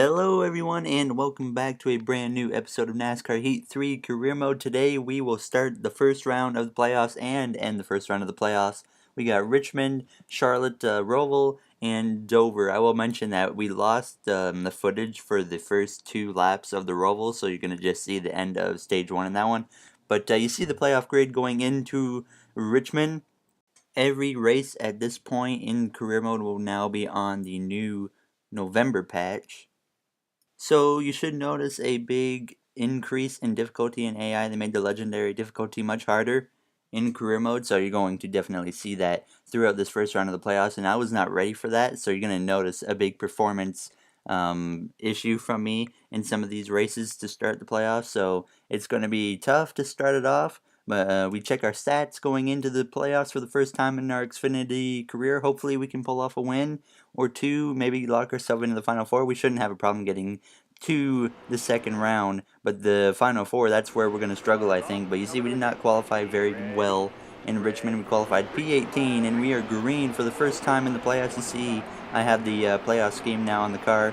Hello everyone and welcome back to a brand new episode of NASCAR Heat 3 Career Mode. Today we will start the first round of the playoffs and end the first round of the playoffs. We got Richmond, Charlotte, Roval, and Dover. I will mention that we lost the footage for the first two laps of the Roval, so you're going to just see the end of stage 1 in that one. But you see the playoff grid going into Richmond. Every race at this point in Career Mode will now be on the new November patch. So you should notice a big increase in difficulty in AI. They made the legendary difficulty much harder in career mode, so you're going to definitely see that throughout this first round of the playoffs, and I was not ready for that, so you're going to notice a big performance issue from me in some of these races to start the playoffs, so it's going to be tough to start it off. But we check our stats going into the playoffs for the first time in our Xfinity career. Hopefully we can pull off a win or two, maybe lock ourselves into the Final Four. We shouldn't have a problem getting to the second round, but the Final Four, that's where we're going to struggle, I think. But you see, we did not qualify very well in Richmond. We qualified P18, and we are green for the first time in the playoffs. You see, I have the playoff scheme now on the car.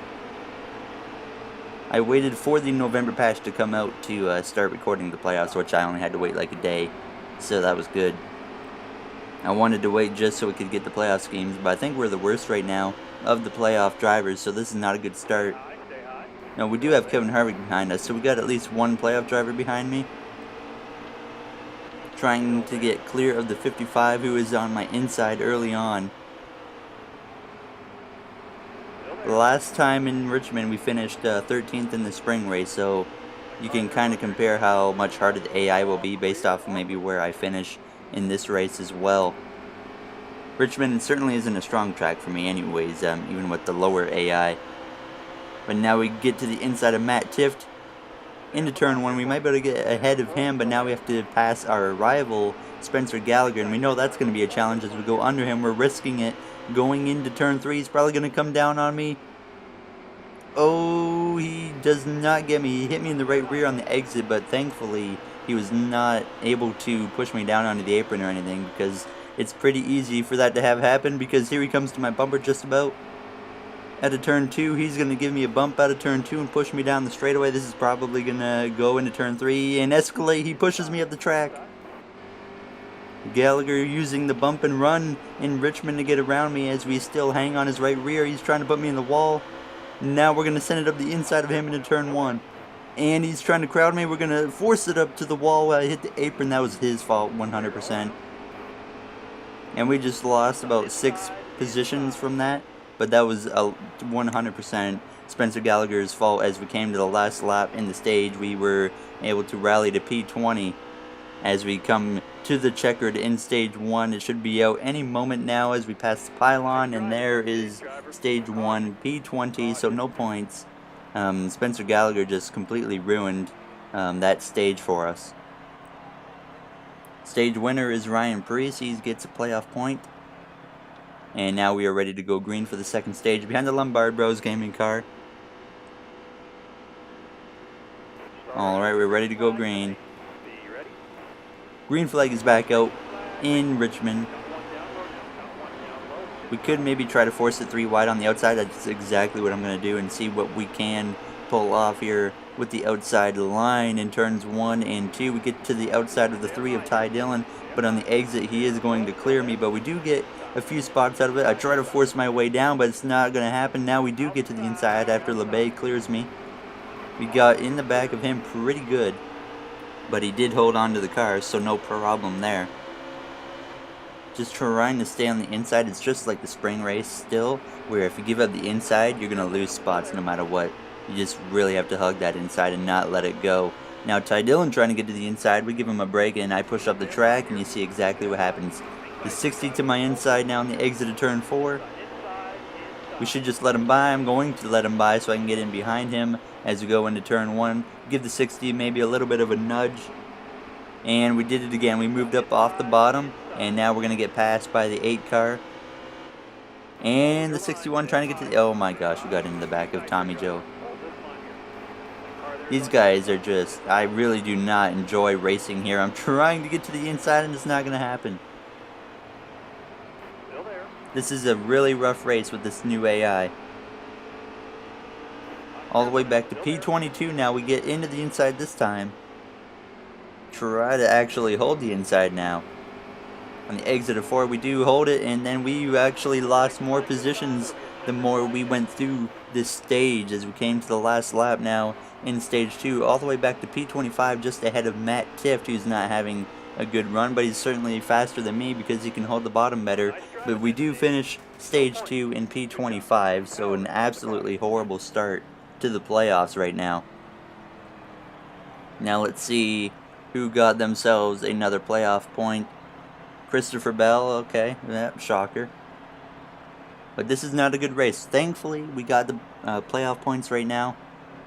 I waited for the November patch to come out to start recording the playoffs, which I only had to wait like a day, so that was good. I wanted to wait just so we could get the playoff schemes, but I think we're the worst right now of the playoff drivers, so this is not a good start. Now, we do have Kevin Harvick behind us, so we got at least one playoff driver behind me. Trying to get clear of the 55 who is on my inside early on. Last time in Richmond, we finished 13th in the spring race, so you can kind of compare how much harder the AI will be based off of maybe where I finish in this race as well. Richmond certainly isn't a strong track for me anyways, even with the lower AI. But now we get to the inside of Matt Tifft into turn 1. We might be able to get ahead of him, but now we have to pass our rival, Spencer Gallagher, and we know that's going to be a challenge as we go under him. We're risking it. Going into turn 3, he's probably going to come down on me. Oh, he does not get me. He hit me in the right rear on the exit, but thankfully he was not able to push me down onto the apron or anything, because it's pretty easy for that to have happened, because here he comes to my bumper just about. Out of turn 2, he's going to give me a bump out of turn 2 and push me down the straightaway. This is probably going to go into turn 3 and escalate. He pushes me up the track. Gallagher using the bump and run in Richmond to get around me as we still hang on his right rear. He's trying to put me in the wall. Now we're going to send it up the inside of him into turn 1. And he's trying to crowd me. We're going to force it up to the wall while I hit the apron. That was his fault, 100%. And we just lost about 6 positions from that. But that was 100% Spencer Gallagher's fault. As we came to the last lap in the stage, we were able to rally to P20 as we come to the checkered in stage 1. It should be out any moment now as we pass the pylon, and there is stage 1, P20, so no points. Spencer Gallagher just completely ruined that stage for us. Stage winner is Ryan Preece. He gets a playoff point. And now we are ready to go green for the second stage behind the Lombard Bros gaming car. Alright, we're ready to go green. Green flag is back out in Richmond. We could maybe try to force it 3 wide on the outside. That's exactly what I'm going to do, and see what we can pull off here with the outside line in turns 1 and 2. We get to the outside of the 3 of Ty Dillon, but on the exit he is going to clear me, but we do get a few spots out of it. I try to force my way down, but it's not going to happen. Now we do get to the inside after LeBay clears me. We got in the back of him pretty good, but he did hold on to the car, so no problem there. Just trying to stay on the inside. It's just like the spring race still, where if you give up the inside, you're going to lose spots no matter what. You just really have to hug that inside and not let it go. Now Ty Dillon trying to get to the inside, we give him a break and I push up the track, and you see exactly what happens. The 60 to my inside now on the exit of turn 4. We should just let him by. I'm going to let him by so I can get in behind him as we go into turn 1. Give the 60 maybe a little bit of a nudge. And we did it again. We moved up off the bottom, and now we're going to get passed by the 8 car. And the 61 trying to get to the... Oh my gosh, we got into the back of Tommy Joe. These guys are just... I really do not enjoy racing here. I'm trying to get to the inside, and it's not going to happen. This is a really rough race with this new AI. All the way back to P22 now. We get into the inside this time. Try to actually hold the inside now. On the exit of 4, we do hold it, and then we actually lost more positions the more we went through this stage as we came to the last lap now in stage 2, all the way back to P25, just ahead of Matt Tift, who's not having a good run, but he's certainly faster than me because he can hold the bottom better. But we do finish stage 2 in P25, so an absolutely horrible start to the playoffs right now. Now let's see who got themselves another playoff point. Christopher Bell, okay, yeah, shocker. But this is not a good race. Thankfully, we got the playoff points right now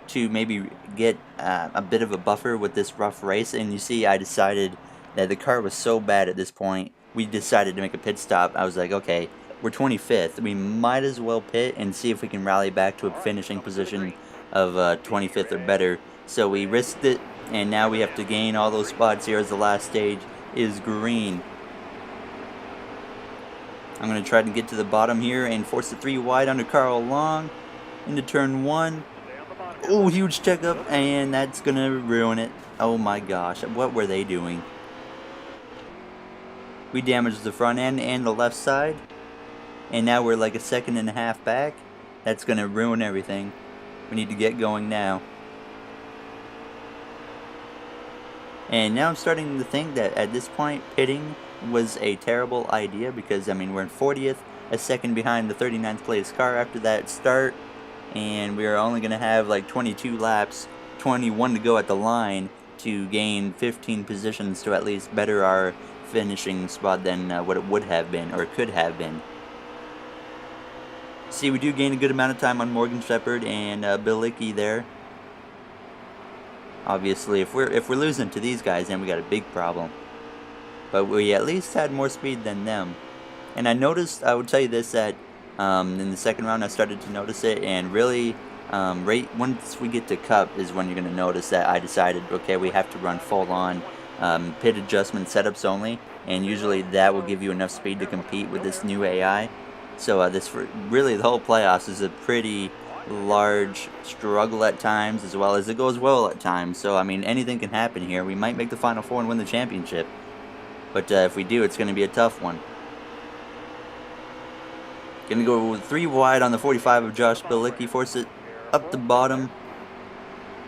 to maybe get a bit of a buffer with this rough race. And you see, I decided that the car was so bad at this point, we decided to make a pit stop. I was like, okay, we're 25th. We might as well pit and see if we can rally back to a finishing position of 25th or better. So we risked it, and now we have to gain all those spots here as the last stage is green. I'm going to try to get to the bottom here and force the 3 wide under Carl Long into turn 1. Oh, huge checkup, and that's going to ruin it. Oh my gosh, what were they doing? We damaged the front end and the left side, and now we're like a second and a half back. That's going to ruin everything. We need to get going now. And now I'm starting to think that at this point, pitting was a terrible idea because, I mean, we're in 40th, a second behind the 39th place car after that start, and we're only going to have like 22 laps, 21 to go at the line to gain 15 positions to at least better our finishing spot than what it would have been, or could have been. See, we do gain a good amount of time on Morgan Shepherd and Bill Lickey there. Obviously, if we're losing to these guys, then we got a big problem. But we at least had more speed than them. And I noticed, I would tell you this, that in the second round I started to notice it, and really, right once we get to Cup is when you're going to notice that I decided, okay, we have to run full on pit adjustment setups only, and usually that will give you enough speed to compete with this new AI. So really the whole playoffs is a pretty large struggle at times, as well as it goes well at times. So I mean, anything can happen here. We might make the Final Four and win the championship, but if we do, it's going to be a tough one. Gonna go 3 wide on the 45 of Josh Bilicki, force it up the bottom,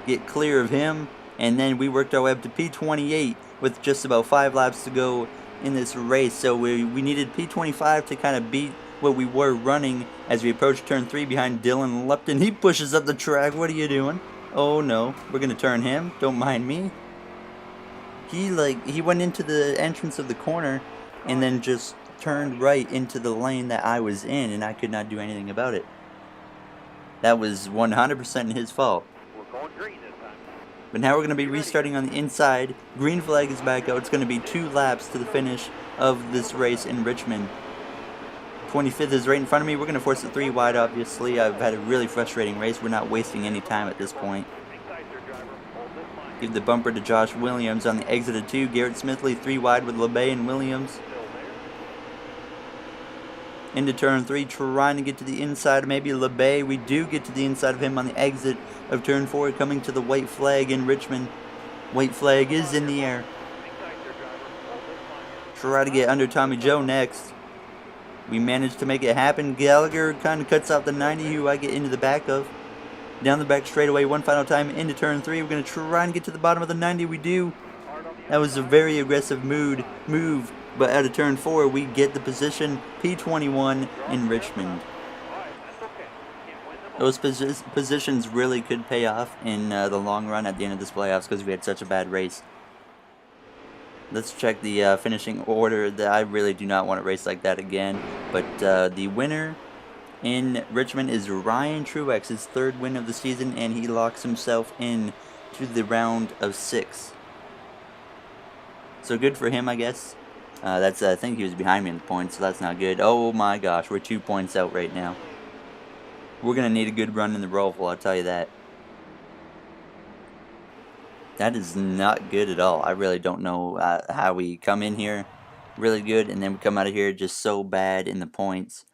get clear of him, and then we worked our way up to P28 with just about 5 laps to go in this race. So we needed P25 to kind of beat what we were running as we approach turn 3 behind Dylan Lupton. He pushes up the track. What are you doing? Oh no, we're gonna turn him. Don't mind me. He went into the entrance of the corner and then just turned right into the lane that I was in, and I could not do anything about it. That was 100% his fault. But now we're going to be restarting on the inside. Green flag is back out. It's going to be 2 laps to the finish of this race in Richmond. 25th is right in front of me. We're going to force the 3 wide, obviously. I've had a really frustrating race. We're not wasting any time at this point. Give the bumper to Josh Williams on the exit of 2. Garrett Smithley 3 wide with LeBay and Williams. Into turn 3, trying to get to the inside, maybe LeBay. We do get to the inside of him on the exit of turn 4, coming to the white flag in Richmond. White flag is in the air. Try to get under Tommy Joe next. We managed to make it happen. Gallagher kind of cuts out the 90, who I get into the back of. Down the back straightaway, one final time into turn 3. We're going to try and get to the bottom of the 90. We do. That was a very aggressive move. But out of turn 4, we get the position P21 in Richmond. Those positions really could pay off in the long run at the end of this playoffs because we had such a bad race. Let's check the finishing order. I really do not want to race like that again. But the winner in Richmond is Ryan Truex, his 3rd win of the season, and he locks himself in to the round of 6. So good for him, I guess. I think he was behind me in the points, so that's not good. Oh my gosh, we're 2 points out right now. We're going to need a good run in the Roval, I'll tell you that. That is not good at all. I really don't know how we come in here really good, and then we come out of here just so bad in the points.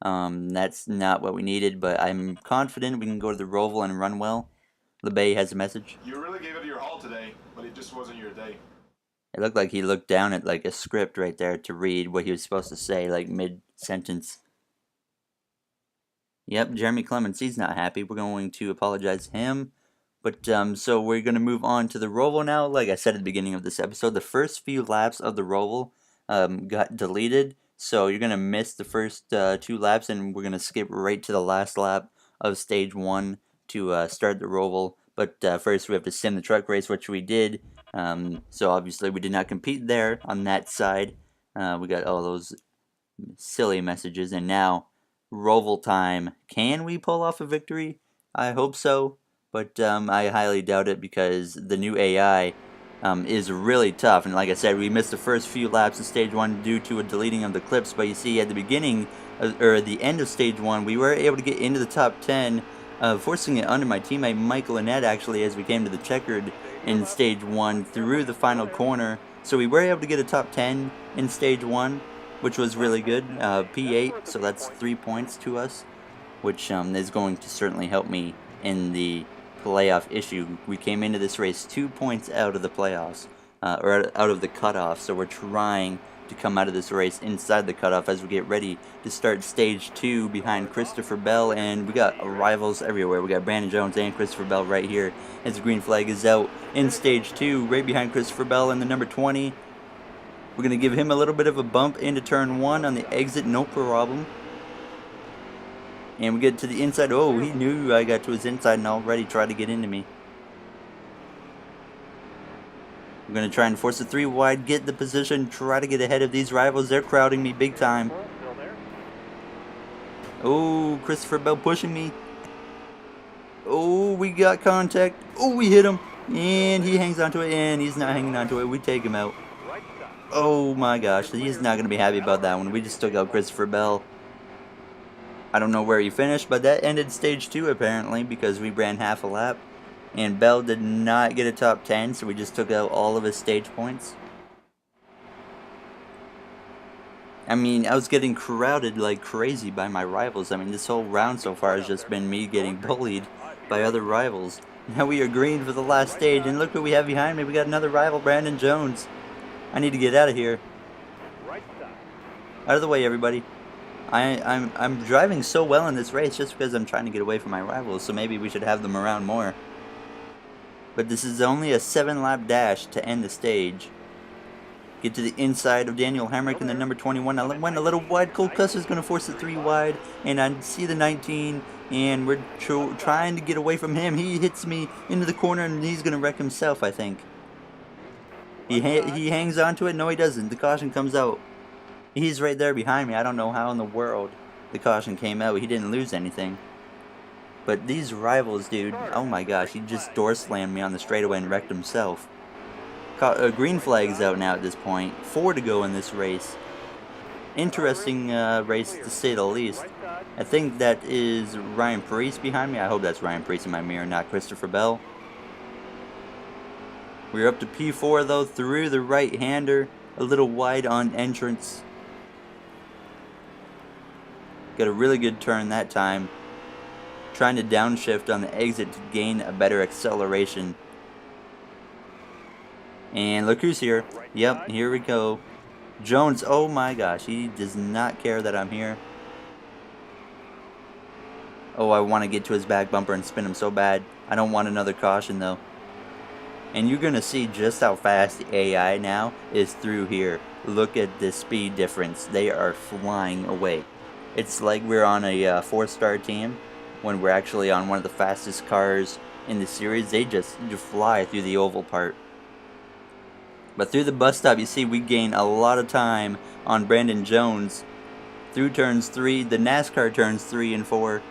That's not what we needed, but I'm confident we can go to the Roval and run well. LeBay has a message. You really gave it your all today, but it just wasn't your day. It looked like he looked down at like a script right there to read what he was supposed to say, like mid-sentence. Yep, Jeremy Clements, he's not happy. We're going to apologize to him. But so we're going to move on to the Roval now. Like I said at the beginning of this episode, the first few laps of the Roval got deleted. So you're going to miss the first 2 laps, and we're going to skip right to the last lap of Stage 1 to start the Roval. But first we have to sim the truck race, which we did. So obviously we did not compete there on that side. We got all those silly messages, and now Roval time. Can we pull off a victory? I hope so, but I highly doubt it because the new AI is really tough. And like I said, we missed the first few laps of Stage 1 due to a deleting of the clips, but you see at the beginning, or the end of Stage 1, we were able to get into the top 10, forcing it under my teammate Mike Lynette actually as we came to the checkered in Stage 1 through the final corner. So we were able to get a top 10 in Stage 1, which was really good. P8, so that's 3 points to us, which is going to certainly help me in the playoff issue. We came into this race 2 points out of the playoffs, or out of the cutoff, so we're trying to come out of this race inside the cutoff as we get ready to start Stage 2 behind Christopher Bell, and we got rivals everywhere. We got Brandon Jones and Christopher Bell right here as the green flag is out in Stage 2, right behind Christopher Bell and the number 20. We're going to give him a little bit of a bump into turn 1 on the exit, no problem. And we get to the inside. Oh, he knew I got to his inside and already tried to get into me. We're going to try and force a 3 wide, get the position, try to get ahead of these rivals. They're crowding me big time. Oh, Christopher Bell pushing me. Oh, we got contact. Oh, we hit him. And he hangs onto it, and he's not hanging onto it. We take him out. Oh my gosh, he's not going to be happy about that one. We just took out Christopher Bell. I don't know where he finished, but that ended Stage 2 apparently because we ran half a lap. And Bell did not get a top 10, so we just took out all of his stage points. I mean, I was getting crowded like crazy by my rivals. I mean, this whole round so far has just been me getting bullied by other rivals. Now we are green for the last stage, and look what we have behind me. We got another rival, Brandon Jones. I need to get out of here. Out of the way, everybody. I'm driving so well in this race just because I'm trying to get away from my rivals, so maybe we should have them around more. But this is only a 7-lap dash to end the stage. Get to the inside of Daniel Hemrick in the number 21. I went a little wide. Cole Custer's going to force the 3 wide, and I see the 19, and we're trying to get away from him. He hits me into the corner, and he's going to wreck himself, I think. He hangs onto it. No, he doesn't. The caution comes out. He's right there behind me. I don't know how in the world the caution came out. He didn't lose anything. But these rivals, dude, oh my gosh, he just door slammed me on the straightaway and wrecked himself. Green flag's out now at this point. 4 to go in this race. Interesting race to say the least. I think that is Ryan Preece behind me. I hope that's Ryan Preece in my mirror, not Christopher Bell. We're up to P4 though, through the right-hander. A little wide on entrance. Got a really good turn that time. Trying to downshift on the exit to gain a better acceleration. And look who's here. Yep, here we go. Jones, oh my gosh, he does not care that I'm here. Oh, I want to get to his back bumper and spin him so bad. I don't want another caution though. And you're going to see just how fast the AI now is through here. Look at the speed difference. They are flying away. It's like we're on a 4-star team when we're actually on one of the fastest cars in the series. They just fly through the oval part. But through the bus stop, you see we gain a lot of time on Brandon Jones. Through turns 3, the NASCAR turns 3 and 4.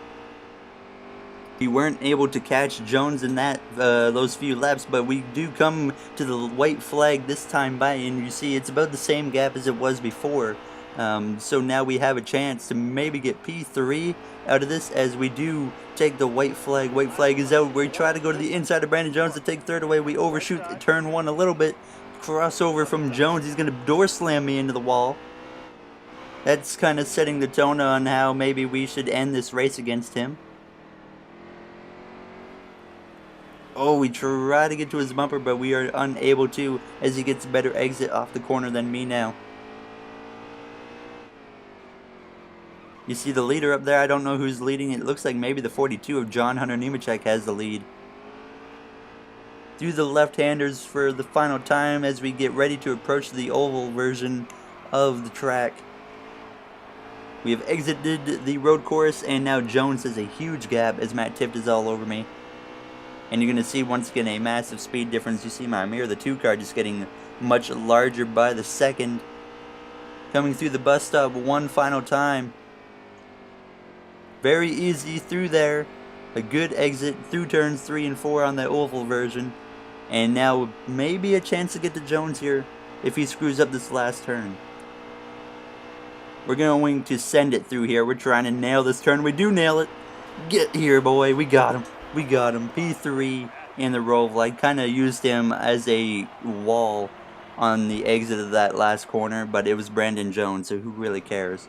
We weren't able to catch Jones in that those few laps, but we do come to the white flag this time by, and you see it's about the same gap as it was before. So now we have a chance to maybe get P3 out of this as we do take the white flag. White flag is out. We try to go to the inside of Brandon Jones to take third away. We overshoot turn 1 a little bit. Crossover from Jones. He's going to door slam me into the wall. That's kind of setting the tone on how maybe we should end this race against him. Oh, we try to get to his bumper, but we are unable to as he gets a better exit off the corner than me now. You see the leader up there? I don't know who's leading. It looks like maybe the 42 of John Hunter Nemechek has the lead. Through the left-handers for the final time as we get ready to approach the oval version of the track. We have exited the road course, and now Jones has a huge gap as Matt Tifft is all over me. And you're going to see once again a massive speed difference. You see my mirror, the 2 car, just getting much larger by the second. Coming through the bus stop one final time. Very easy through there. A good exit through turns 3 and 4 on the oval version. And now maybe a chance to get to Jones here if he screws up this last turn. We're going to send it through here. We're trying to nail this turn. We do nail it. Get here, boy. We got him. We got him. P3 in the Roval. I kind of used him as a wall on the exit of that last corner, but it was Brandon Jones, so who really cares?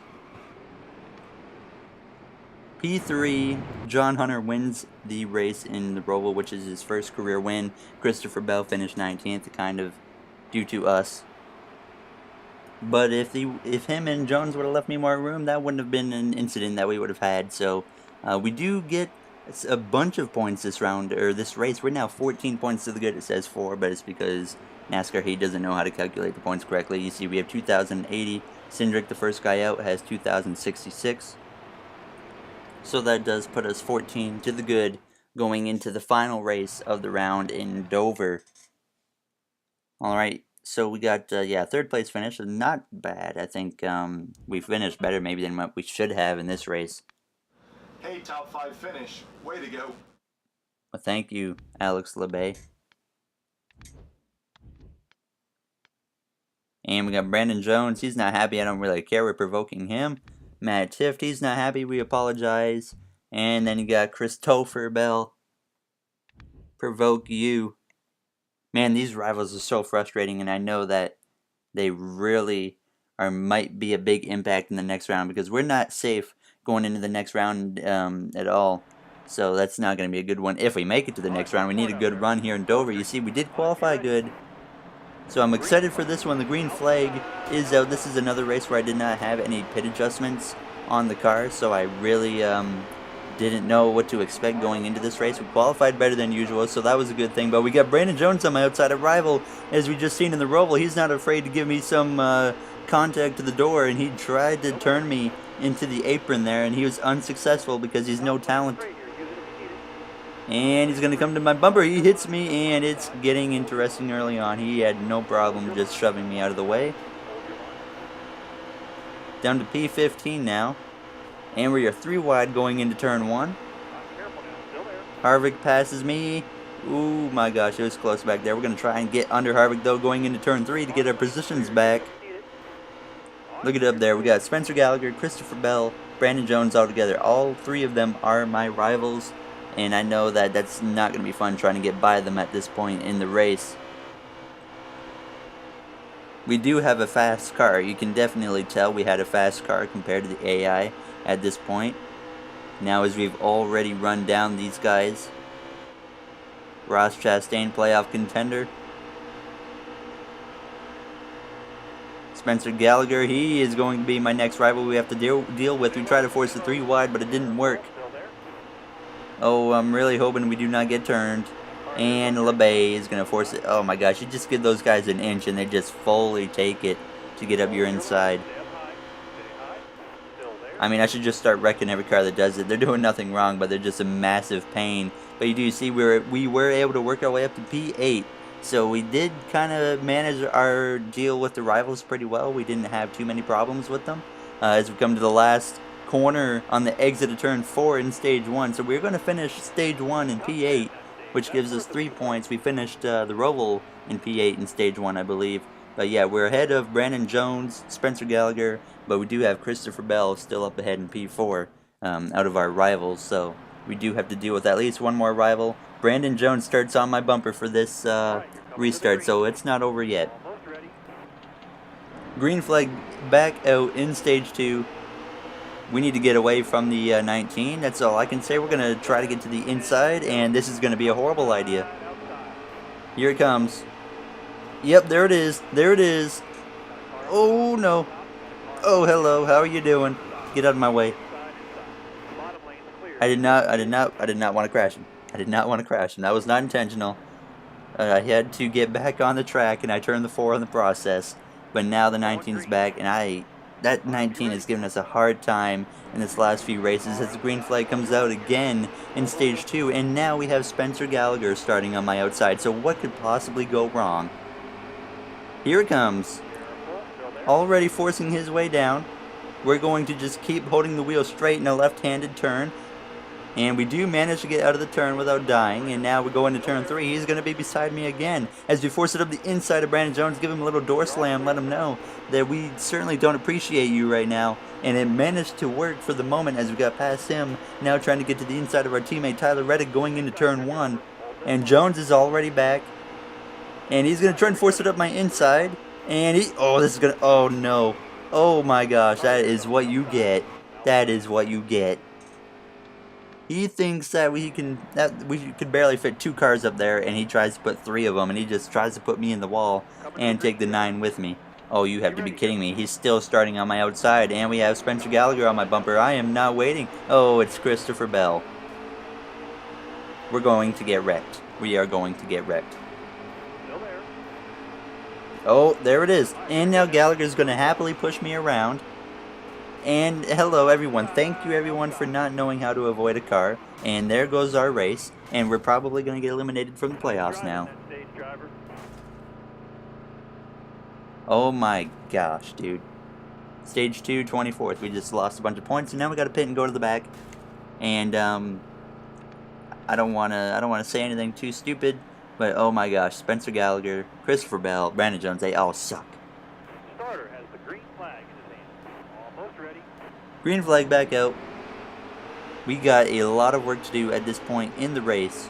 P3, John Hunter wins the race in the Roval, which is his first career win. Christopher Bell finished 19th, kind of due to us. But if him and Jones would have left me more room, that wouldn't have been an incident that we would have had. So we do get a bunch of points this round, or this race. We're now 14 points to the good. It says 4, but it's because NASCAR Heat doesn't know how to calculate the points correctly. You see we have 2,080. Cindric, the first guy out, has 2,066. So that does put us 14 to the good going into the final race of the round in Dover. Alright, so we got, third place finish. Not bad. I think we finished better maybe than what we should have in this race. Hey, top 5 finish. Way to go. Well, thank you, Alex LeBay. And we got Brandon Jones. He's not happy. I don't really care. We're provoking him. Matt Tifft, he's not happy. We apologize. And then you got Christopher Bell. Provoke you. Man, these rivals are so frustrating, and I know that they really might be a big impact in the next round because we're not safe going into the next round at all. So that's not going to be a good one. If we make it to the next round, we need a good run here in Dover. You see, we did qualify good. So I'm excited for this one. The green flag is out. This is another race where I did not have any pit adjustments on the car, so I really didn't know what to expect going into this race. We qualified better than usual, so that was a good thing. But we got Brandon Jones on my outside of rival, as we just seen in the Roval. He's not afraid to give me some contact to the door, and he tried to turn me into the apron there, and he was unsuccessful because he's no talent. And he's going to come to my bumper. He hits me, and it's getting interesting early on. He had no problem just shoving me out of the way. Down to P15 now. And we are 3 wide going into turn 1. Harvick passes me. Ooh, my gosh, it was close back there. We're going to try and get under Harvick, though, going into turn 3 to get our positions back. Look at it up there. We got Spencer Gallagher, Christopher Bell, Brandon Jones all together. All 3 of them are my rivals. And I know that that's not going to be fun trying to get by them at this point in the race. We do have a fast car. You can definitely tell we had a fast car compared to the AI at this point. Now as we've already run down these guys. Ross Chastain, playoff contender. Spencer Gallagher, he is going to be my next rival we have to deal with. We tried to force the 3 wide, but it didn't work. Oh, I'm really hoping we do not get turned. And LeBay is going to force it. Oh my gosh, you just give those guys an inch and they just fully take it to get up your inside. I mean, I should just start wrecking every car that does it. They're doing nothing wrong, but they're just a massive pain. But you do see we were able to work our way up to P8. So we did kind of manage our deal with the rivals pretty well. We didn't have too many problems with them. As we come to the last corner on the exit of turn 4 in stage 1. So we're going to finish stage 1 in P8, which gives us 3 points. We finished the Roval in P8 in stage 1, I believe. But yeah, we're ahead of Brandon Jones, Spencer Gallagher, but we do have Christopher Bell still up ahead in P4 out of our rivals. So we do have to deal with at least one more rival. Brandon Jones starts on my bumper for this restart, so it's not over yet. Green flag back out in stage 2. We need to get away from the 19. That's all I can say. We're going to try to get to the inside, and this is going to be a horrible idea. Here it comes. Yep, there it is. There it is. Oh, no. Oh, hello. How are you doing? Get out of my way. I did not want to crash him. I did not want to crash him. That was not intentional. I had to get back on the track, and I turned the 4 in the process. But now the 19's back, and that 19 has given us a hard time in this last few races as the green flag comes out again in stage 2, and now we have Spencer Gallagher starting on my outside. So what could possibly go wrong? Here it comes. Already forcing his way down. We're going to just keep holding the wheel straight in a left-handed turn. And we do manage to get out of the turn without dying, and now we go into turn 3. He's going to be beside me again as we force it up the inside of Brandon Jones, give him a little door slam, let him know that we certainly don't appreciate you right now. And it managed to work for the moment as we got past him, now trying to get to the inside of our teammate Tyler Reddick going into turn 1. And Jones is already back, and he's going to try and force it up my inside, and oh no, oh my gosh, that is what you get. That is what you get. He thinks that we could barely fit 2 cars up there, and he tries to put 3 of them, and he just tries to put me in the wall and take the 9 with me. Oh, you have to be kidding me. He's still starting on my outside, and we have Spencer Gallagher on my bumper. I am not waiting. Oh, it's Christopher Bell. We're going to get wrecked. We are going to get wrecked. Oh, there it is. And now Gallagher's going to happily push me around. And hello everyone, thank you everyone for not knowing how to avoid a car. And there goes our race, and we're probably going to get eliminated from the playoffs now. Oh my gosh, dude. Stage 2, 24th, we just lost a bunch of points, and now we got to pit and go to the back. And I don't want to say anything too stupid, but oh my gosh, Spencer Gallagher, Christopher Bell, Brandon Jones, they all suck. Starter has the green flag in his hand. Almost ready. Green flag back out. We got a lot of work to do at this point in the race.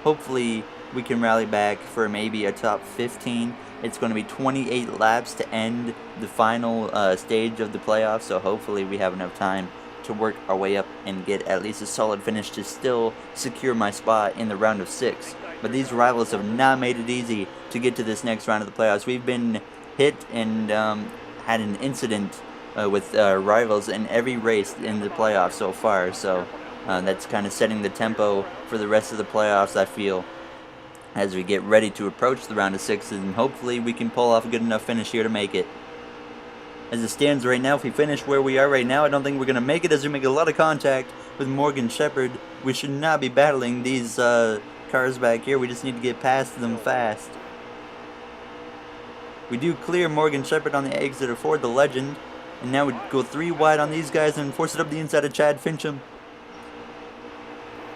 Hopefully we can rally back for maybe a top 15. It's going to be 28 laps to end the final stage of the playoffs, so hopefully we have enough time to work our way up and get at least a solid finish to still secure my spot in the round of 6. But these rivals have not made it easy to get to this next round of the playoffs. We've been hit and had an incident with rivals in every race in the playoffs so far, so that's kind of setting the tempo for the rest of the playoffs, I feel, as we get ready to approach the round of 6, and hopefully we can pull off a good enough finish here to make it. As it stands right now, if we finish where we are right now, I don't think we're going to make it, as we make a lot of contact with Morgan Shepherd. We should not be battling these cars back here. We just need to get past them fast. We do clear Morgan Shepherd on the exit of Ford, the legend. And now we go 3 wide on these guys and force it up the inside of Chad Fincham.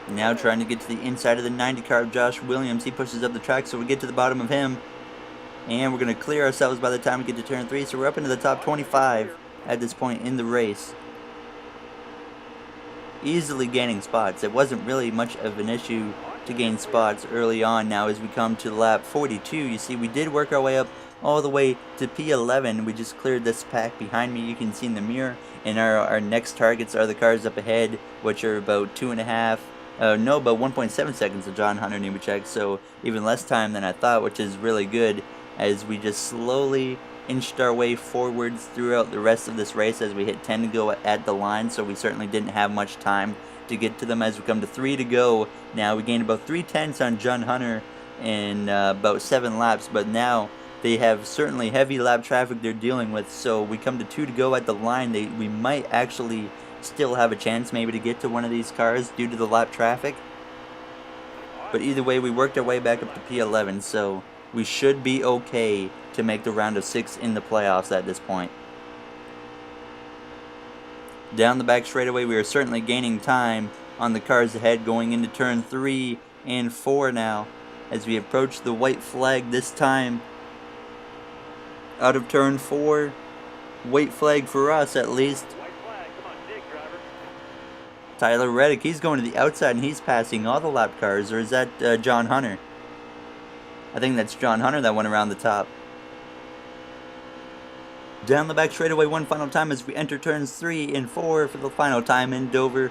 Now trying to get to the inside of the 90 car of Josh Williams. He pushes up the track, so we get to the bottom of him. And we're going to clear ourselves by the time we get to turn 3. So we're up into the top 25 at this point in the race. Easily gaining spots. It wasn't really much of an issue to gain spots early on. Now as we come to lap 42, you see we did work our way up all the way to P11. We just cleared this pack behind me, you can see in the mirror. And our next targets are the cars up ahead, which are about 1.7 seconds of John Hunter Nemechek, so even less time than I thought, which is really good, as we just slowly inched our way forwards throughout the rest of this race as we hit 10 to go at the line, so we certainly didn't have much time to get to them. As we come to 3 to go, now we gained about 3/10 on John Hunter in about 7 laps, but now they have certainly heavy lap traffic they're dealing with, so we come to 2 to go at the line. We might actually still have a chance maybe to get to one of these cars due to the lap traffic. But either way, we worked our way back up to P11, so we should be okay to make the round of 6 in the playoffs at this point. Down the back straightaway, we are certainly gaining time on the cars ahead going into turn 3 and 4 now, as we approach the white flag this time. Out of turn 4, white flag for us at least. Tyler Reddick, he's going to the outside and he's passing all the lap cars, or is that John Hunter? I think that's John Hunter that went around the top. Down the back straightaway one final time as we enter turns 3 and 4 for the final time in Dover.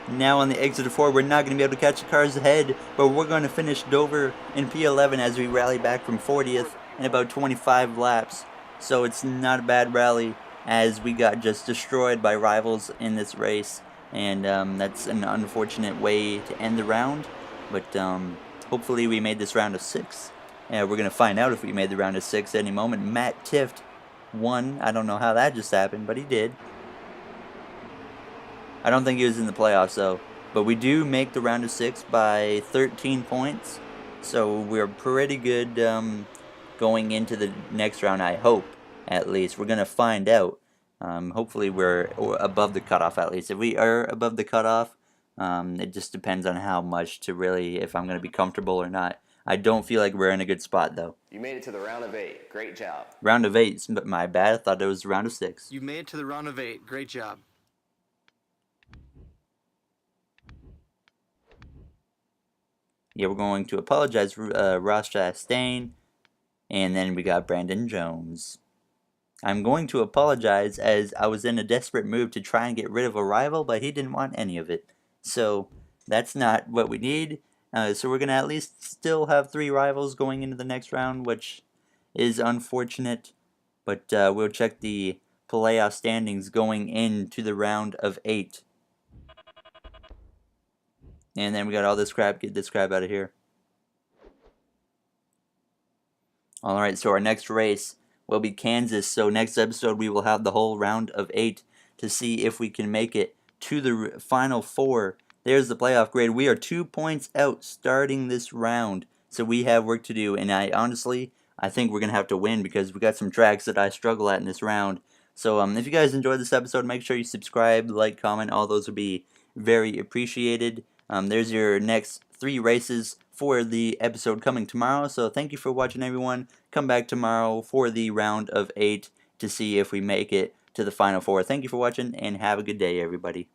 Now on the exit of 4, we're not going to be able to catch the cars ahead, but we're going to finish Dover in P11 as we rally back from 40th in about 25 laps. So it's not a bad rally as we got just destroyed by rivals in this race, and that's an unfortunate way to end the round, but hopefully we made this round of 6. We're going to find out if we made the round of 6 any moment. Matt Tift won. I don't know how that just happened, but he did. I don't think he was in the playoffs though, but we do make the round of 6 by 13 points, so we're pretty good going into the next round, I hope, at least. We're going to find out. Hopefully we're above the cutoff at least. If we are above the cutoff, it just depends on how much to really, if I'm going to be comfortable or not. I don't feel like we're in a good spot though. You made it to the round of 8. Great job. Round of 8, but my bad. I thought it was round of 6. You made it to the round of 8. Great job. Yeah, we're going to apologize for Ross Chastain, and then we got Brandon Jones. I'm going to apologize as I was in a desperate move to try and get rid of a rival, but he didn't want any of it. So that's not what we need. So we're going to at least still have 3 rivals going into the next round, which is unfortunate. But we'll check the playoff standings going into the round of 8. And then we got all this crap. Get this crap out of here. Alright, so our next race will be Kansas. So next episode we will have the whole round of 8 to see if we can make it to the final 4. There's the playoff grade. We are 2 points out starting this round, so we have work to do. And I think we're going to have to win because we got some tracks that I struggle at in this round. So if you guys enjoyed this episode, make sure you subscribe, like, comment. All those would be very appreciated. There's your next 3 races for the episode coming tomorrow. So thank you for watching, everyone. Come back tomorrow for the round of 8 to see if we make it to the final 4. Thank you for watching, and have a good day, everybody.